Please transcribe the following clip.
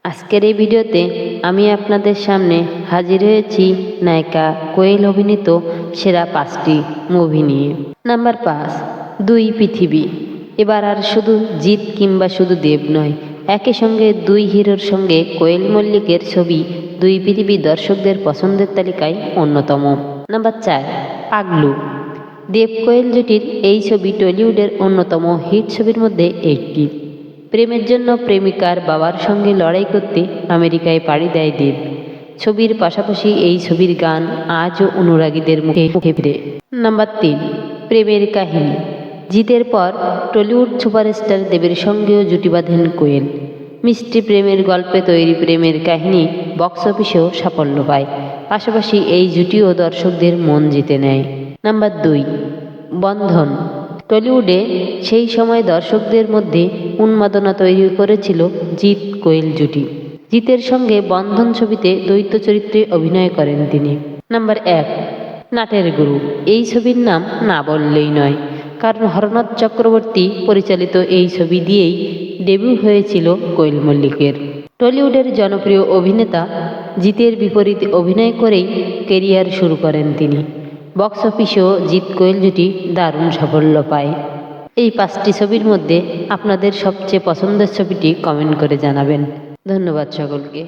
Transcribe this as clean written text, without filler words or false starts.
আজকের এই ভিডিওতে আমি আপনাদের সামনে হাজির হয়েছি নায়িকা কোয়েল অভিনীত সেরা 5টি মুভি নিয়ে। নাম্বার 5, দুই পৃথিবী। এবার আর শুধু জিৎ কিংবা শুধু দেব নয়, একই সঙ্গে দুই হিরোর সঙ্গে কোয়েল মল্লিকের ছবি দুই পৃথিবী দর্শকদের পছন্দের তালিকায় অন্যতম। নাম্বার 4, পাগলু। দেব কোয়েল জুটির এই ছবি টলিউডের অন্যতম হিট ছবির মধ্যে একটি। প্রেমের জন্য প্রেমিকার বাবার সঙ্গে লড়াই করতে আমেরিকায় পাড়ি দেয় দেব। ছবির পাশাপাশি এই ছবির গান আজও অনুরাগীদের মুখে মুখে ফিরে। নাম্বার 3, প্রেমের কাহিনী। জিতের পর টলিউড সুপারস্টার দেবের সঙ্গেও জুটি বাঁধেন কোয়েল। মিষ্টি প্রেমের গল্পে তৈরি প্রেমের কাহিনী বক্স অফিসেও সাফল্য পায়। পাশাপাশি এই জুটিও দর্শকদের মন জিতে নেয়। নাম্বার 2, বন্ধন। টলিউডে সেই সময় দর্শকদের মধ্যে উন্মাদনা তৈরি করেছিল জিৎ কোয়েল জুটি। জিতের সঙ্গে বন্ধন ছবিতে দ্বৈত চরিত্রে অভিনয় করেন তিনি। নাম্বার 1, নাটের গুরু। এই ছবির নাম না বললেই নয়, কারণ হরনাথ চক্রবর্তী পরিচালিত এই ছবি দিয়েই ডেবিউ হয়েছিল কোয়েল মল্লিকের। টলিউডের জনপ্রিয় অভিনেতা জিতের বিপরীতে অভিনয় করেই কেরিয়ার শুরু করেন তিনি। বক্স অফিসেও জিৎ কোয়েল জুটি দারুণ সাফল্য পায়। এই 5টি ছবির মধ্যে আপনাদের সবচেয়ে পছন্দের ছবিটি কমেন্ট করে জানাবেন। ধন্যবাদ সকলকে।